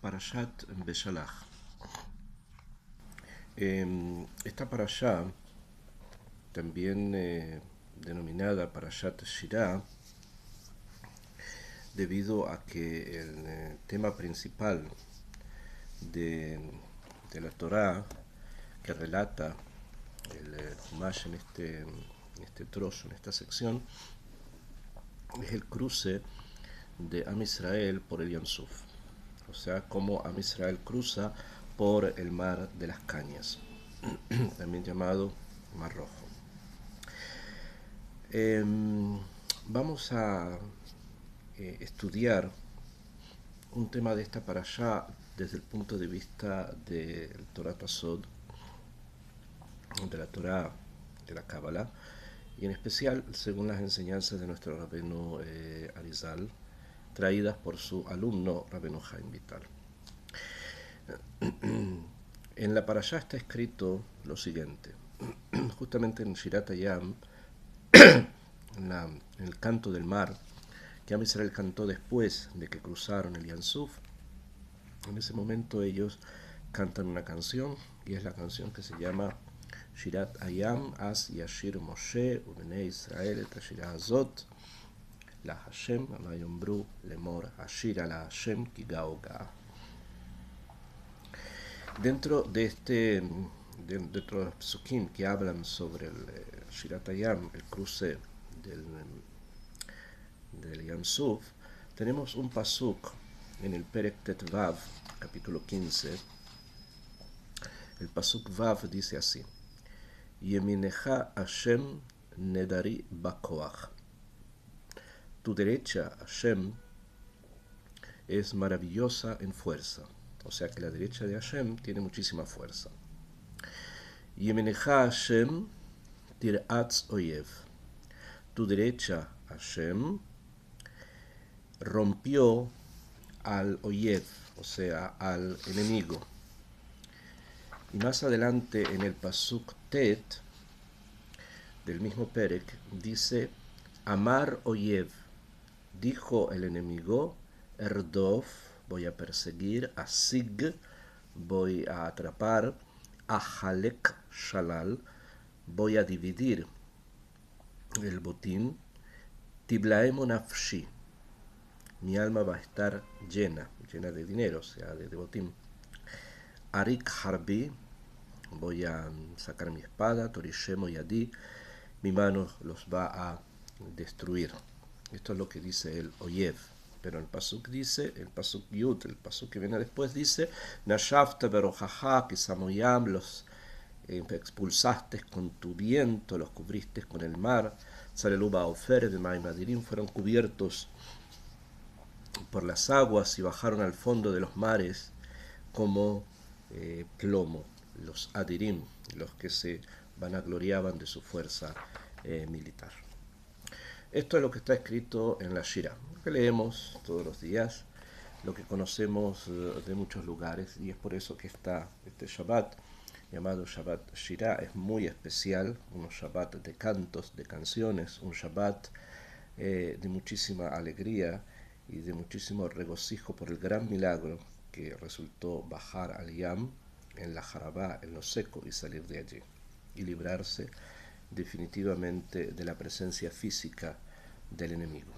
Parashat Beshalach. Esta parashá, también denominada Parashat Shirah, debido a que el tema principal de, de la Torá que relata el Humash en este trozo, en esta sección, es el cruce de Am Israel por el Yam Suf, o sea, cómo Am Israel cruza por el mar de las cañas, también llamado Mar Rojo. Vamos a estudiar un tema de esta parashá desde el punto de vista del Torah Tasod, de la Torah de la Cábala, y en especial según las enseñanzas de nuestro Rabenu Arizal, traídas por su alumno Rabenu Haim Vital. En la parashá está escrito lo siguiente, justamente en Shirat Hayam, en el canto del mar, que Am Israel cantó después de que cruzaron el Yam Suf. En ese momento ellos cantan una canción, y es la canción que se llama Shirat Hayam As Yashir Moshe Ubnei Israel et Hashirah Azot La Hashem Amayombru Lemor Hashira La Hashem Kigao Ga. Dentro de dentro de los psukim que hablan sobre el Shirat Hayam, el cruce del Yam Suf, tenemos un pasuk en el Perek Tet Vav, capítulo 15. El pasuk Vav dice así: Yeminecha Hashem Nedari Bakoach. Tu derecha, Hashem, es maravillosa en fuerza. O sea que la derecha de Hashem tiene muchísima fuerza. Yeminecha Hashem Tiratz Oyev. Tu derecha, Hashem, rompió al Oyev, o sea, al enemigo. Y más adelante en el pasuk Tet del mismo Perek dice: Amar Oyev, dijo el enemigo, Erdov, voy a perseguir, Asig, voy a atrapar, Ahalek Shalal, voy a dividir el botín, Tiblaemo Nafshi, mi alma va a estar llena de dinero, o sea, de botín. Arik Harbi, voy a sacar mi espada, Torishemo Yadi, mi mano los va a destruir. Esto es lo que dice el Oyev. Pero el pasuk dice, el pasuk Yud, el pasuk que viene después dice: Nashafta berojaja kisamoyam, los expulsaste con tu viento, los cubriste con el mar. Saleluba ofer de Maimadirim, fueron cubiertos por las aguas y bajaron al fondo de los mares como plomo, los adirim, los que se vanagloriaban de su fuerza militar. Esto es lo que está escrito en la Shira, lo que leemos todos los días, lo que conocemos de muchos lugares, y es por eso que este Shabbat, llamado Shabbat Shira, es muy especial, un Shabbat de cantos, de canciones, un Shabbat de muchísima alegría y de muchísimo regocijo por el gran milagro que resultó bajar al Yam en la Jarabá, en lo seco, y salir de allí y librarse definitivamente de la presencia física del enemigo.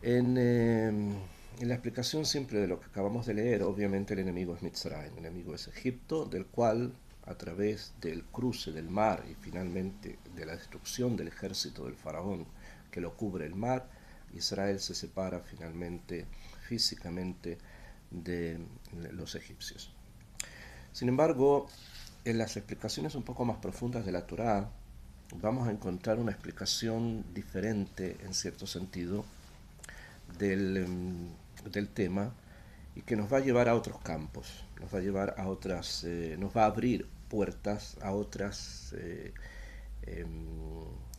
En la explicación simple de lo que acabamos de leer, obviamente el enemigo es Mitzrayim, el enemigo es Egipto, del cual, a través del cruce del mar y finalmente de la destrucción del ejército del faraón que lo cubre el mar, Israel se separa finalmente físicamente de los egipcios. Sin embargo, en las explicaciones un poco más profundas de la Torá, vamos a encontrar una explicación diferente, en cierto sentido, del tema, y que nos va a llevar a otros campos, nos va a llevar a otras, nos va a abrir puertas a otras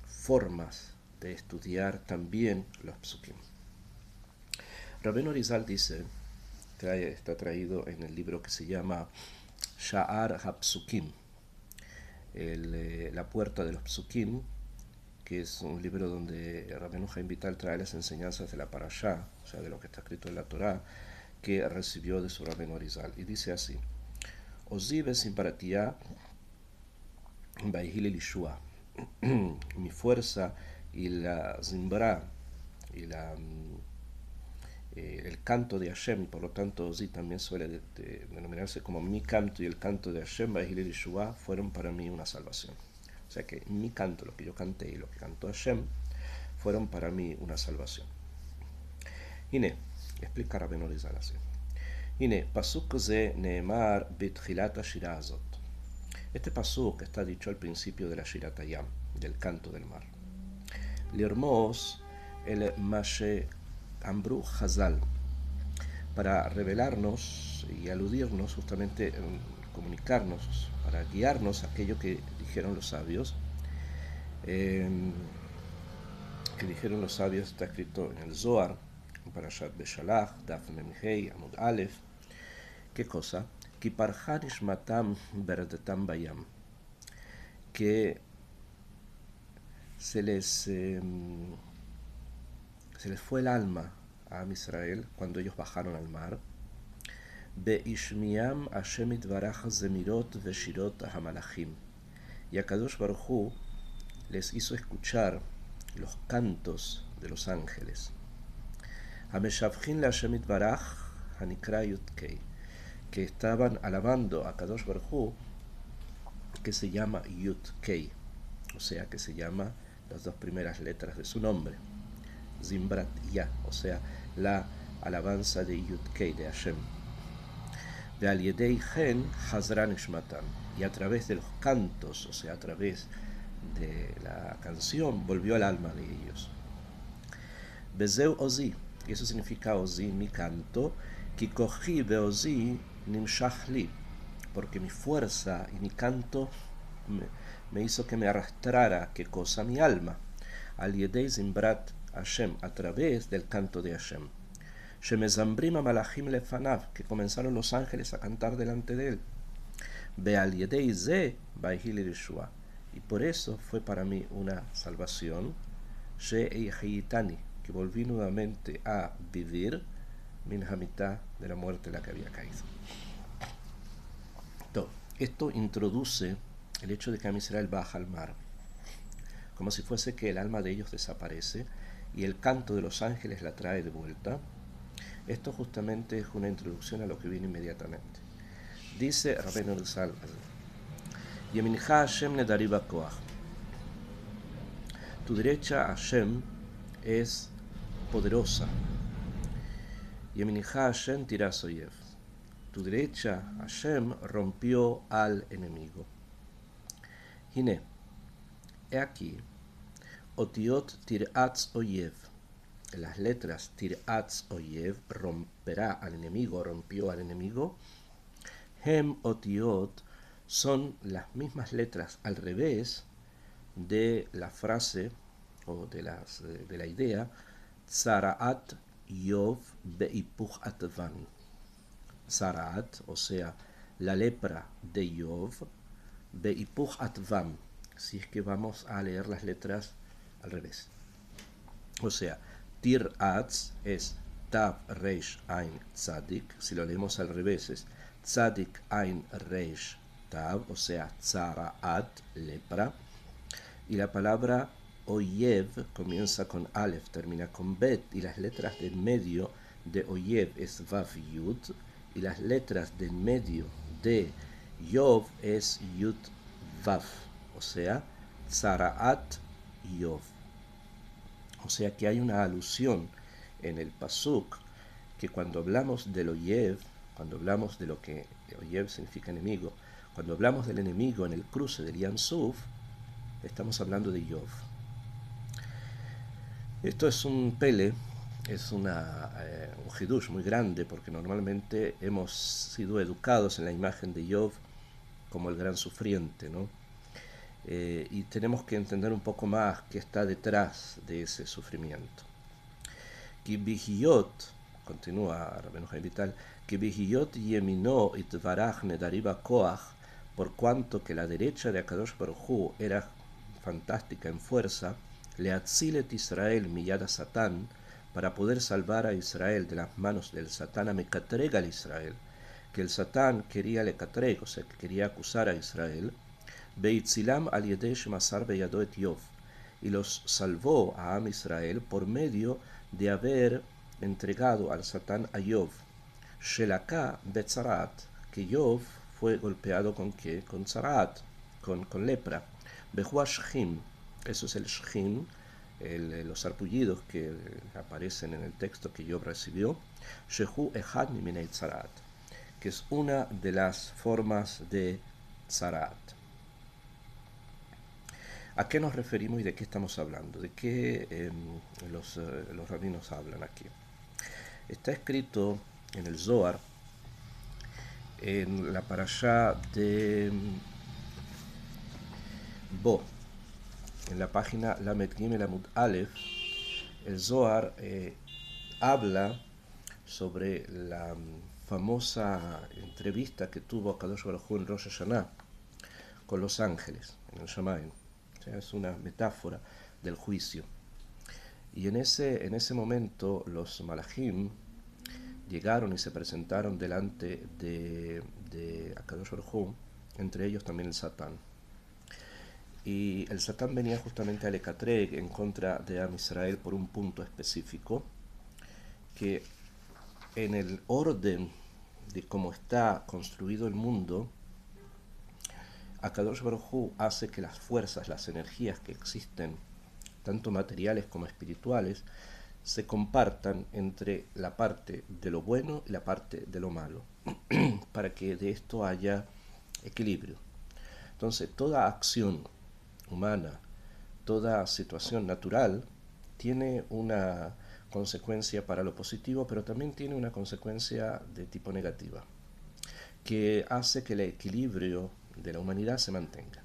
formas de estudiar también los psukim. Rabenu Arizal dice, está traído en el libro que se llama Sha'ar HaPsukim, la puerta de los psukim, que es un libro donde Rabenu Haim Vital trae las enseñanzas de la Parashá, o sea, de lo que está escrito en la Torá, que recibió de su Rabbeinu Arizal. Y dice así: Ozi besimparatiá Baihil Elishua. Mi fuerza y la zimbra y el canto de Hashem, por lo tanto Ozi también suele denominarse como mi canto y el canto de Hashem, Baihil Elishua, fueron para mí una salvación. O sea que mi canto, lo que yo canté y lo que cantó Hashem, fueron para mí una salvación. Hine, explica Rabbeinu Arizal así. Hine, pasuk ze neemar bitchilat hashira azot. Este pasuk está dicho al principio de la Shirat Hayam, del canto del mar. Lirmos el Mashe Ambru Hazal, para revelarnos y aludirnos, justamente comunicarnos, para guiarnos a aquello que dijeron los sabios. Está escrito en el Zohar, en Parashat Beshalach, Daf Mem Hei, Amud Aleph. ¿Qué cosa? Ki parcha nishmatam berdetam bayam, que se les fue el alma a Am Israel cuando ellos bajaron al mar. Beishmiam Hashem itvarach zemirot veshirot hamalachim, y Akadosh Baruj Hu les hizo escuchar los cantos de los ángeles. Hameshavchin le Hashem itvarach hanikra Yud-Kei, que estaban alabando a Kadosh Baruj Hu, que se llama Yud-Kei, o sea, que se llama las dos primeras letras de su nombre, Zimbrat Ya, o sea, la alabanza de Yud-Kei, de Hashem. De Al Yedei Gen Hazran Ishmatan, y a través de los cantos, o sea, a través de la canción, volvió al alma de ellos. Bezeu Ozi, y eso significa Ozi, mi canto, Ki kochi beozi nimshach li, porque mi fuerza y mi canto me hizo que me arrastrara, ¿qué cosa? Mi alma. Al yedei zimbrat Hashem, a través del canto de Hashem. Shemezambrim malachim lefanav, que comenzaron los ángeles a cantar delante de él. Beal yedei ze baihil Yeshua, y por eso fue para mí una salvación. She'ehitani, que volví nuevamente a vivir, min hamitá, de la muerte en la que había caído. Esto introduce el hecho de que Am Israel baja al mar, como si fuese que el alma de ellos desaparece y el canto de los ángeles la trae de vuelta. Esto justamente es una introducción a lo que viene inmediatamente. Dice Rabbeinu Arizal: Yemincha Hashem nedari bakoach, tu derecha Hashem es poderosa. Yemincha Hashem tiras oyev, tu derecha Hashem rompió al enemigo. Hine, he aquí, otiot tiratz oyev, las letras tiratz oyev, romperá al enemigo, rompió al enemigo. Hem otiot, son las mismas letras al revés de la frase o de la idea Tzaraat Yov Beipuch Atvan. Tzaraat, o sea, la lepra de Yov, Beipuch Atvan, si es que vamos a leer las letras al revés. O sea, Tiratz es Tav Reish Ain Tzadik, si lo leemos al revés es Tzadik Ain Reish Tav, o sea, Tzaraat, lepra. Y la palabra Oyev comienza con Aleph, termina con Bet, y las letras del medio de Oyev es Vav Yud, y las letras del medio de Yov es Yud Vav, o sea, Tzaraat Yov. O sea que hay una alusión en el pasuk que cuando hablamos del Oyev, cuando hablamos de lo que Oyev significa enemigo, cuando hablamos del enemigo en el cruce del Yam Suf, estamos hablando de Yov. Esto es un pele, es un hidush muy grande, porque normalmente hemos sido educados en la imagen de Yov como el gran sufriente, ¿no? Y tenemos que entender un poco más qué está detrás de ese sufrimiento. Ki bihiyot, continúa Rabbeinu Chaim Vital, ki bihiyot yemino itvarach nedariba koach, por cuanto que la derecha de Akadosh Baruj Hu era fantástica en fuerza, Leatzilet Israel miyada Satán, para poder salvar a Israel de las manos del Satán a Mecatreg al Israel, que el Satán quería Lecatreg, o sea, que quería acusar a Israel, Beitzilam al Yedesh Masar Beyado et Yov, y los salvó a Am Israel por medio de haber entregado al Satán a Yov, Shelaka Betzarat, que Yov fue golpeado con qué? Con Zarat, con lepra. Behua Shchim, eso es el Shchim, los sarpullidos que aparecen en el texto que Job recibió, Shehu Echad Miminei Tzarat, que es una de las formas de Tzarat. ¿A qué nos referimos y de qué estamos hablando? ¿De qué los rabinos hablan aquí? Está escrito en el Zohar, en la parashá de Bo, en la página Lamed Gimel Amud Aleph, el Zohar habla sobre la famosa entrevista que tuvo Akadosh Baruj Hu en Rosh Hashanah con los ángeles, en el Shamayim. O sea, es una metáfora del juicio. Y en ese momento los malachim llegaron y se presentaron delante de Akadosh Baruj Hu, entre ellos también el Satán. Y el Satán venía justamente al Ekatreg en contra de Am Israel por un punto específico, que en el orden de cómo está construido el mundo, Akadosh Baruj Hu hace que las fuerzas, las energías que existen, tanto materiales como espirituales, se compartan entre la parte de lo bueno y la parte de lo malo, para que de esto haya equilibrio. Entonces, toda acción humana, toda situación natural, tiene una consecuencia para lo positivo, pero también tiene una consecuencia de tipo negativa, que hace que el equilibrio de la humanidad se mantenga.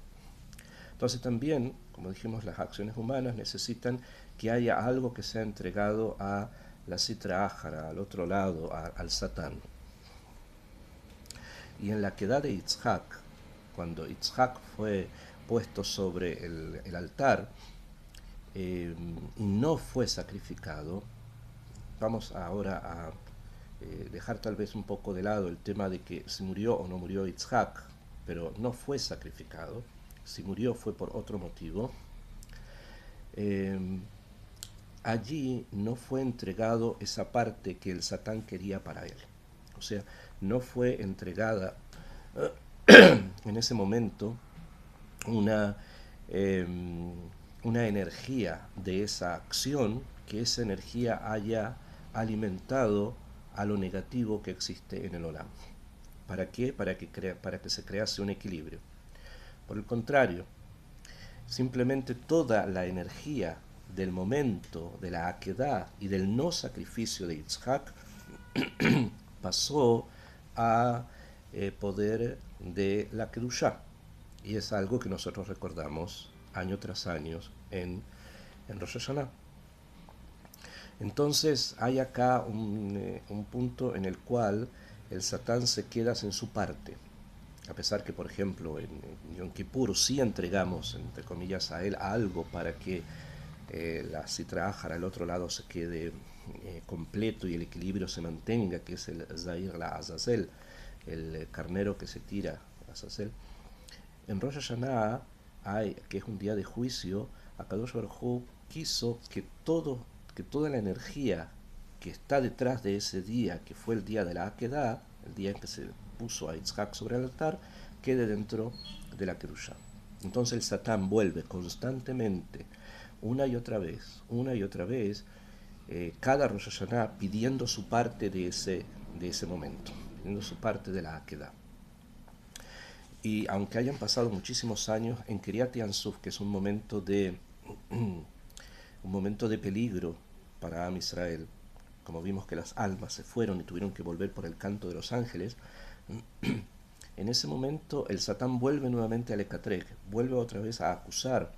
Entonces también, como dijimos, las acciones humanas necesitan que haya algo que sea entregado a la Sitra Ájara, al otro lado, al Satán. Y en la queda de Yitzhak, cuando Yitzhak fue puesto sobre el altar y no fue sacrificado, vamos ahora a dejar tal vez un poco de lado el tema de que si murió o no murió Yitzhak, pero no fue sacrificado. Si murió fue por otro motivo. Allí no fue entregado esa parte que el Satán quería para él. O sea, no fue entregada en ese momento una energía de esa acción, que esa energía haya alimentado a lo negativo que existe en el Olam. ¿Para qué? Para que se crease un equilibrio. Por el contrario, simplemente toda la energía del momento, de la aquedad y del no sacrificio de Yitzhak pasó a poder de la Kedushá. Y es algo que nosotros recordamos año tras año en Rosh Hashanah. Entonces hay acá un punto en el cual el Satán se queda sin su parte. A pesar que, por ejemplo, en Yom Kippur sí entregamos, entre comillas, a él algo para que la Sitra Ájara al otro lado se quede completo y el equilibrio se mantenga, que es el Zair la Azazel, el carnero que se tira a Azazel. En Rosh Hashanah, que es un día de juicio, Akadosh Baruj Hu quiso que toda la energía que está detrás de ese día, que fue el día de la Akedah, el día en que se puso a Yitzhak sobre el altar, quede dentro de la Kedushá. Entonces el Satán vuelve constantemente, una y otra vez, cada Rosh Hashanah pidiendo su parte de ese momento, pidiendo su parte de la Akedah. Y aunque hayan pasado muchísimos años, en Kiryat Yansuf, que es un momento de peligro para Am Israel, como vimos que las almas se fueron y tuvieron que volver por el canto de los ángeles, en ese momento el Satán vuelve nuevamente al Ekatreg, vuelve otra vez a acusar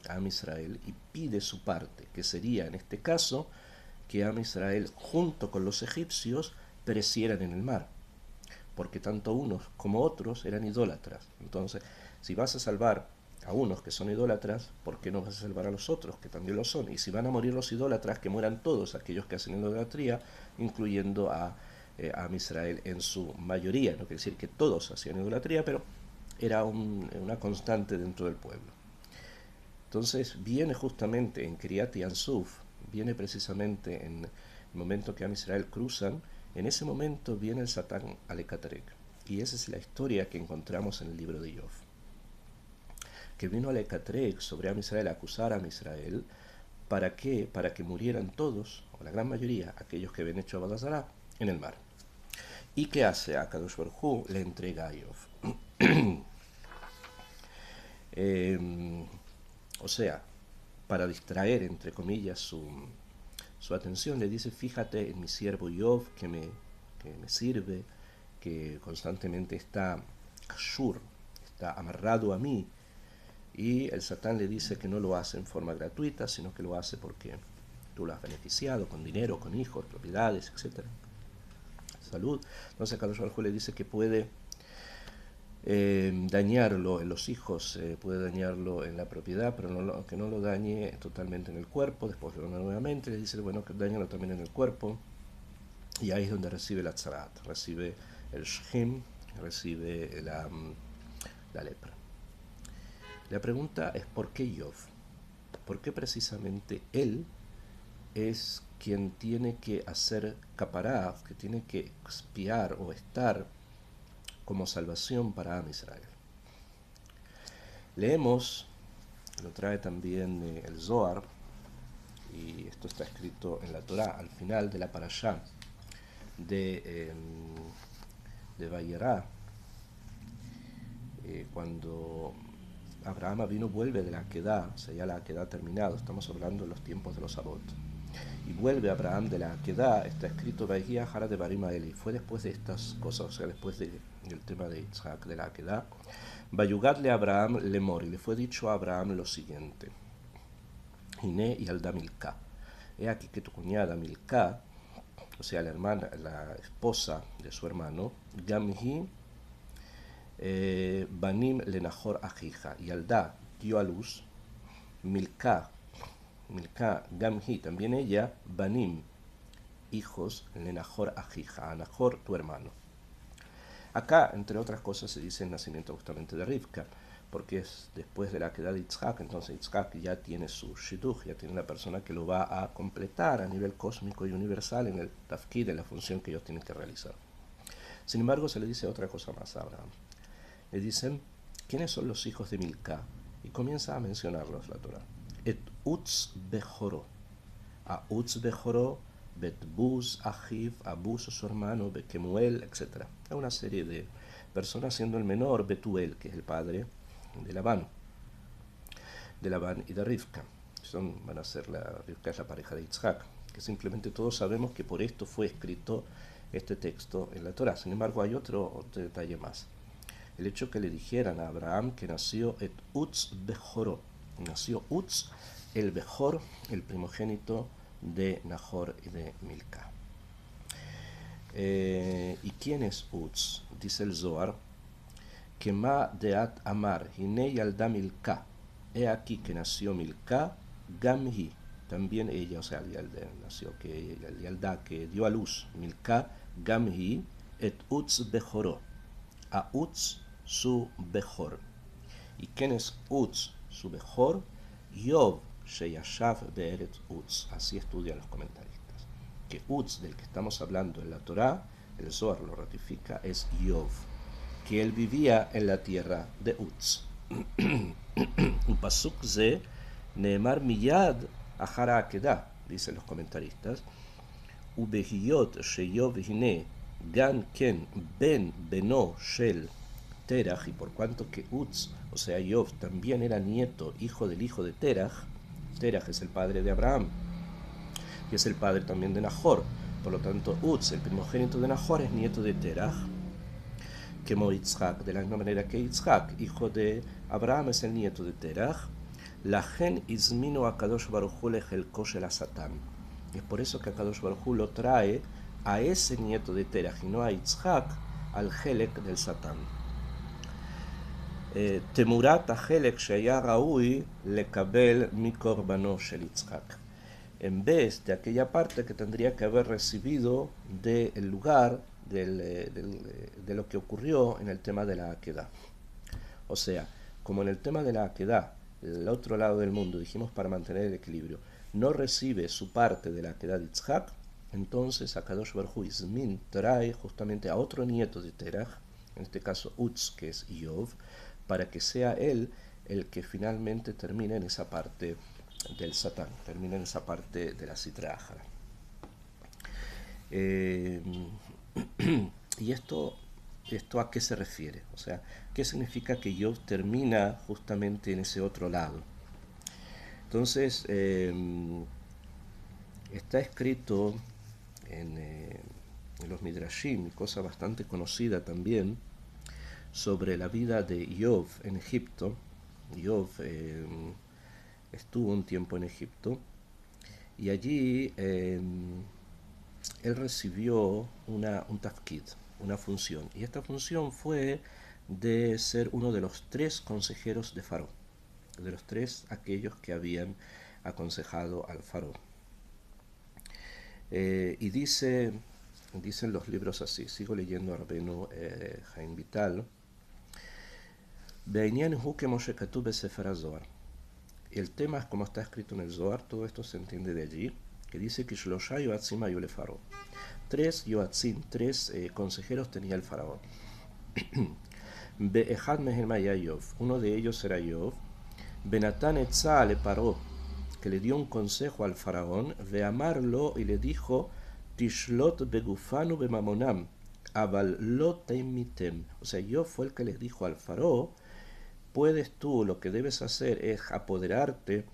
a Am Israel y pide su parte, que sería en este caso que Am Israel junto con los egipcios perecieran en el mar, porque tanto unos como otros eran idólatras. Entonces, si vas a salvar a unos que son idólatras, ¿por qué no vas a salvar a los otros que también lo son? Y si van a morir los idólatras, que mueran todos aquellos que hacen idolatría, incluyendo a Israel en su mayoría. No quiere decir que todos hacían idolatría, pero era una constante dentro del pueblo. Entonces viene justamente en Kiryat Yansuf, viene precisamente en el momento que Israel cruzan, en ese momento viene el Satán al Ekaterek. Y esa es la historia que encontramos en el libro de Yov. Que vino al Ekaterek sobre Israel a acusar a Israel. ¿Para qué? Para que murieran todos, o la gran mayoría, aquellos que habían hecho Avodah Zará, en el mar. ¿Y qué hace? A Kadosh Baruj Hu le entrega a Yov. O sea, para distraer, entre comillas, su atención, le dice, fíjate en mi siervo Yov, que me sirve, que constantemente está kashur, está amarrado a mí, y el Satán le dice que no lo hace en forma gratuita, sino que lo hace porque tú lo has beneficiado con dinero, con hijos, propiedades, etc. Salud. Entonces Kadosh Baruj Hu le dice que puede dañarlo en los hijos, puede dañarlo en la propiedad, pero que no lo dañe totalmente en el cuerpo. Después nuevamente le dice, bueno, que dañalo también en el cuerpo. Y ahí es donde recibe la tzarat, recibe el shchim, recibe la lepra. La pregunta es, ¿por qué Yov? ¿Por qué precisamente él es quien tiene que hacer capará, que tiene que expiar o estar como salvación para Am Israel? Leemos, lo trae también el Zohar, y esto está escrito en la Torá, al final de la parashá de Vayera, cuando Abraham vino, vuelve de la Akedah, o sea, ya la Akedah ha terminado, estamos hablando de los tiempos de los Sabot, y vuelve Abraham de la Akedah, está escrito Vayia Hara de Barimael, y fue después de estas cosas, o sea, después del tema de Isaac, de la Akedah, Vayugadle a Abraham lemor, y le fue dicho a Abraham lo siguiente, Hine y Alda Milká, he aquí que tu cuñada Milká, o sea, la hermana, la esposa de su hermano, Gamhi Banim le Nahor Ajija, y Alda dio a luz, Milká Gamhi, también ella, Banim, hijos, le Nahor Ajija, a Nahor tu hermano. Acá, entre otras cosas, se dice el nacimiento justamente de Rivka, porque es después de la queda de Yitzhak, entonces Yitzhak ya tiene su shidduch, ya tiene una persona que lo va a completar a nivel cósmico y universal en el tafkid, en la función que ellos tienen que realizar. Sin embargo, se le dice otra cosa más a Abraham. Le dicen, ¿quiénes son los hijos de Milká? Y comienza a mencionarlos la Torah. Et Utz Bejoró. A Utz Bejoró, Bet Buz Ajiv, a Buz su hermano, Bekemuel, etc. Hay una serie de personas, siendo el menor Betuel, que es el padre de Labán y de Rivka. Van a ser Rivka es la pareja de Yitzhak, que simplemente todos sabemos que por esto fue escrito este texto en la Torah. Sin embargo, hay otro detalle más. El hecho que le dijeran a Abraham que nació Et Utz Bejoró, nació Utz, el Bejor, el primogénito de Nahor y de Milká. ¿Y quién es Utz? Dice el Zohar, que ma deat amar, hine yalda Milká, he aquí que nació Milká, gamhi, también ella, o sea, nació que yalda, que dio a luz, Milká, gamhi, et Utz Bejoró, a Utz su Bejor. ¿Y quién es Utz, su Bejor? Yov sheyashav be'eretz Utz. Así estudian los comentaristas. Que Utz, del que estamos hablando en la Torá, el Zohar lo ratifica, es Yov, que él vivía en la tierra de Utz. Un pasuk ze neemar miyad ahara akedah, dicen los comentaristas, ubehiyot sheyov hine gan ken ben beno shel Terach, y por cuanto que Utz, o sea, Yov, también era nieto, hijo del hijo de Terach. Terach es el padre de Abraham, y es el padre también de Nahor. Por lo tanto, Utz, el primogénito de Nahor, es nieto de Terach, que Yitzhak, de la misma manera que Yitzhak, hijo de Abraham, es el nieto de Terach. La gen izmino a Kadosh Baruj Hu lejelko shel Satán. Es por eso que a Kadosh Baruj Hu lo trae a ese nieto de Terach y no a Yitzhak, al Helek del Satán. Temurat Ahelek Shaya Raui Lekabel Mikorbano Shel Yitzhak. En vez de aquella parte que tendría que haber recibido del lugar de lo que ocurrió en el tema de la Akedah. O sea, como en el tema de la Akedah, el otro lado del mundo, dijimos para mantener el equilibrio, no recibe su parte de la Akedah de Yitzhak, entonces Akadosh Baruj Hu Izmin trae justamente a otro nieto de Terach, en este caso Utz, que es Yov, para que sea él el que finalmente termine en esa parte del Satán, termina en esa parte de la Sitra Achra. ¿Y esto a qué se refiere? O sea, ¿qué significa que Job termina justamente en ese otro lado? Entonces, está escrito en los Midrashim, cosa bastante conocida también, sobre la vida de Job en Egipto. Job estuvo un tiempo en Egipto y allí él recibió un tafkid, una función, y esta función fue de ser uno de los 3 consejeros de Faraón, de los 3 aquellos que habían aconsejado al Faraón. Y dicen los libros así, sigo leyendo a Rabbeinu Haim Vital, בעניין הוא כמו שכתוב בספר הזוהר. El tema es como está escrito en el Zohar, todo esto se entiende de allí, que dice que Shlosha Yoatzim ayu le Faraón. 3 Yoatzim, 3 consejeros tenía el Faraón. Be'echad mehem haya Yov, uno de ellos era Yov. Benatán etza le Paró, que le dio un consejo al Faraón, veamarlo y le dijo, Tishlot begufanu bemamonam, aval lo teimitem. O sea, Yov fue el que les dijo al Faraón, puedes tú, lo que debes hacer es apoderarte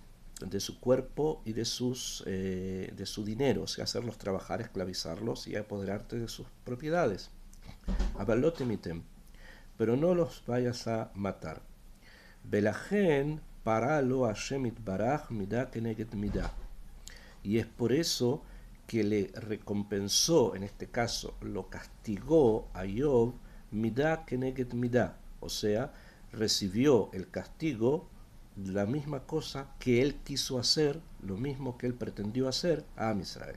de su cuerpo y de su dinero, o sea, hacerlos trabajar, esclavizarlos y apoderarte de sus propiedades. Abalotemitem, pero no los vayas a matar. Belajen paralo Hashem itbaraj midá keneget midá. Y es por eso que le recompensó, en este caso, lo castigó a Job midá keneget midá, o sea, recibió el castigo, la misma cosa que él quiso hacer, lo mismo que él pretendió hacer a Am Israel.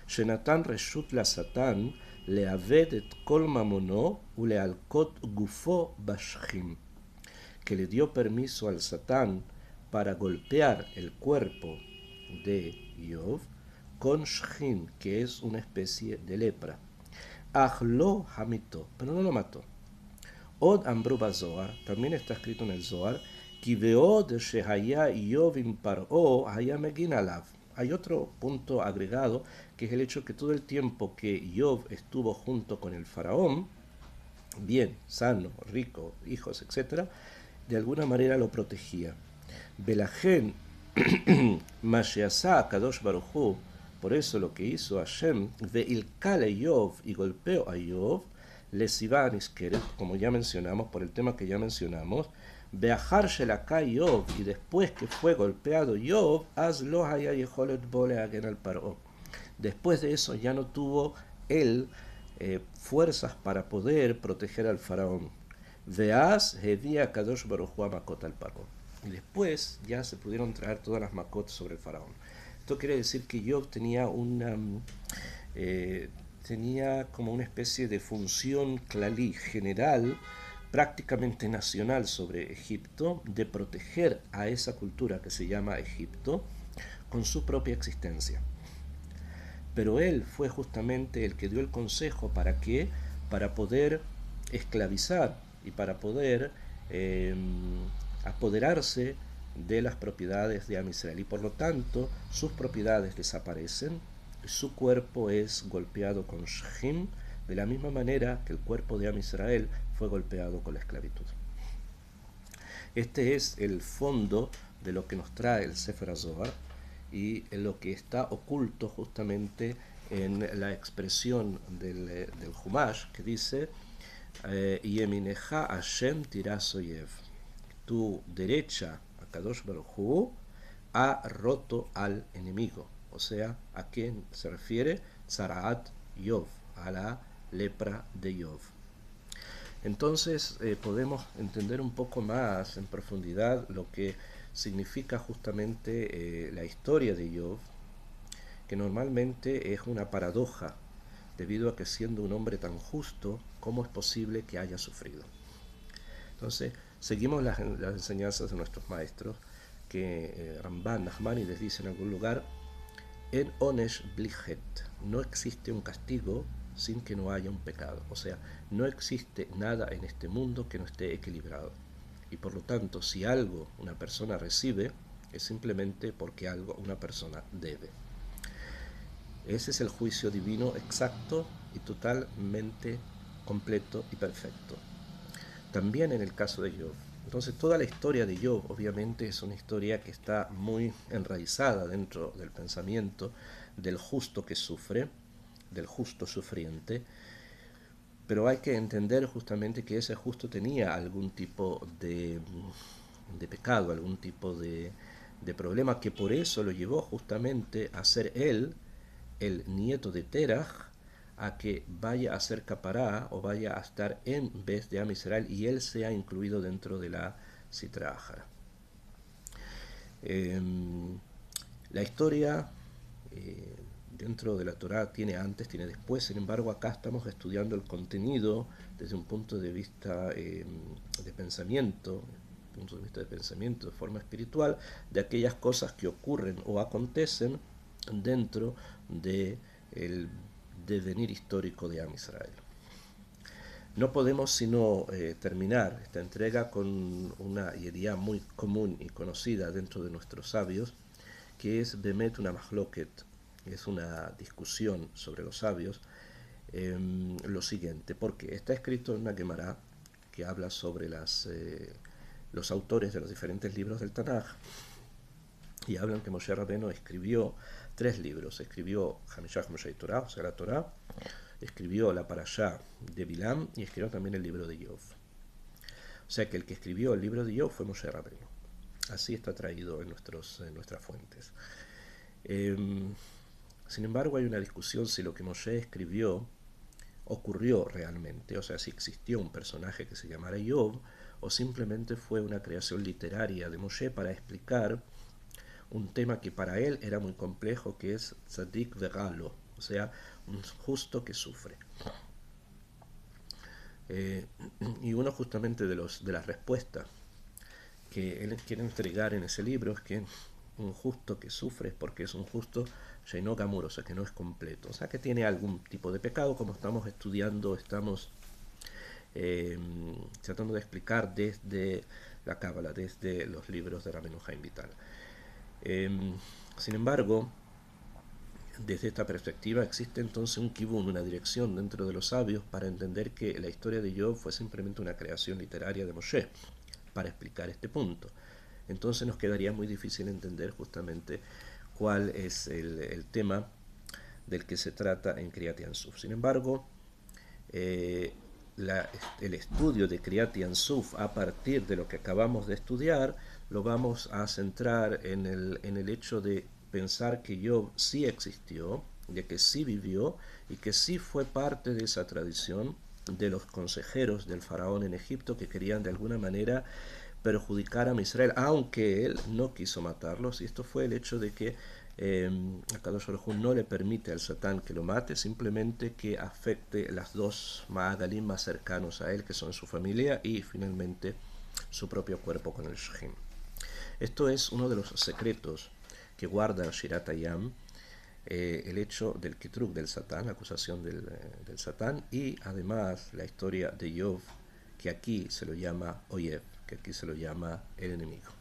Shenatan reshut la Satán leaved et kol mamono ulealkot gufo bashchim, que le dio permiso al Satán para golpear el cuerpo de Job con shchin, que es una especie de lepra. Achlo hamito, pero no lo mató. Od Ambru Bazohar, también está escrito en el Zohar, Ki veod shehaya Yov im Paró haya megin alav. Hay otro punto agregado, que es el hecho que todo el tiempo que Job estuvo junto con el faraón, bien, sano, rico, hijos, etc., de alguna manera lo protegía. Belajen Mashiasá Kadosh Baruj Hu, por eso lo que hizo Hashem, veilkale Job, y golpeó a Job, les Iván Iskeret, como ya mencionamos, por el tema que ya mencionamos, Beahar Shelaka Job, y después que fue golpeado Job, Hazlo haya yeholet bole agen al Paró. Después de eso ya no tuvo él fuerzas para poder proteger al faraón. Veaz hevia Kadosh Baruj Hu makot al Paró. Y después ya se pudieron traer todas las makot sobre el faraón. Esto quiere decir que Job tenía tenía como una especie de función clalí general, prácticamente nacional sobre Egipto, de proteger a esa cultura que se llama Egipto con su propia existencia. Pero él fue justamente el que dio el consejo para que, para poder esclavizar y para poder apoderarse de las propiedades de Am Israel, y por lo tanto sus propiedades desaparecen, su cuerpo es golpeado con shchim, de la misma manera que el cuerpo de Am Israel fue golpeado con la esclavitud. Este es el fondo de lo que nos trae el Sefer HaZohar y en lo que está oculto justamente en la expresión del Humash, que dice Yemineja Hashem tiras oyev, tu derecha, Akadosh Baruj Hu, ha roto al enemigo. O sea, ¿a quién se refiere? Tzaraat Yov, a la lepra de Yov. Entonces podemos entender un poco más en profundidad lo que significa justamente la historia de Job, que normalmente es una paradoja, debido a que siendo un hombre tan justo, ¿cómo es posible que haya sufrido? Entonces, seguimos las enseñanzas de nuestros maestros, que Ramban Nachmanides dice en algún lugar, en Onesh Blichet, no existe un castigo sin que no haya un pecado. O sea, no existe nada en este mundo que no esté equilibrado. Y por lo tanto, si algo una persona recibe, es simplemente porque algo una persona debe. Ese es el juicio divino exacto y totalmente completo y perfecto. También en el caso de Job. Entonces toda la historia de Job obviamente es una historia que está muy enraizada dentro del pensamiento del justo que sufre, del justo sufriente, pero hay que entender justamente que ese justo tenía algún tipo de pecado, algún tipo de problema, que por eso lo llevó justamente a ser él, el nieto de Terach, a que vaya a ser capará o vaya a estar en vez de Am Israel y él sea incluido dentro de la Sitra Achra. La historia dentro de la Torá tiene antes, tiene después, sin embargo acá estamos estudiando el contenido desde un punto de vista de pensamiento, de forma espiritual, de aquellas cosas que ocurren o acontecen dentro del devenir histórico de Am Israel. No podemos sino terminar esta entrega con una idea muy común y conocida dentro de nuestros sabios, que es Bemet una mahloket, es una discusión sobre los sabios, lo siguiente, porque está escrito en una Gemara que habla sobre los autores de los diferentes libros del Tanaj, y hablan que Moshe Rabbeinu escribió 3 libros, escribió Hamishach Moshe Torah, o sea la Torah, escribió la Parashá de Bilam y escribió también el libro de Job. O sea que el que escribió el libro de Job fue Moshe Rabbeinu. Así está traído en nuestras fuentes. Sin embargo, hay una discusión si lo que Moshe escribió ocurrió realmente, o sea, si existió un personaje que se llamara Job, o simplemente fue una creación literaria de Moshe para explicar un tema que para él era muy complejo, que es Tzadik Vegalo, o sea, un justo que sufre. Y uno justamente de las respuestas que él quiere entregar en ese libro es que un justo que sufre es porque es un justo Sheino Gamur, o sea que no es completo, o sea que tiene algún tipo de pecado, como estamos estudiando, estamos tratando de explicar desde la Cábala, desde los libros de Rabbeinu Haim Vital. Sin embargo, desde esta perspectiva existe entonces un kibun, una dirección dentro de los sabios para entender que la historia de Job fue simplemente una creación literaria de Moshe para explicar este punto. Entonces nos quedaría muy difícil entender justamente cuál es el tema del que se trata en Kriyat Yansuf. Sin embargo, el estudio de Kriyat Yansuf a partir de lo que acabamos de estudiar lo vamos a centrar en el hecho de pensar que Job sí existió, de que sí vivió y que sí fue parte de esa tradición de los consejeros del faraón en Egipto que querían de alguna manera perjudicar a Israel, aunque él no quiso matarlos, y esto fue el hecho de que Akadosh Baruj Hu no le permite al Satán que lo mate, simplemente que afecte las dos Ma'agalim más cercanos a él, que son su familia, y finalmente su propio cuerpo con el Shechem. Esto es uno de los secretos que guarda Shirat Hayam, el hecho del Kitruk del Satán, la acusación del Satán, y además la historia de Job, que aquí se lo llama Oyev, que aquí se lo llama el enemigo.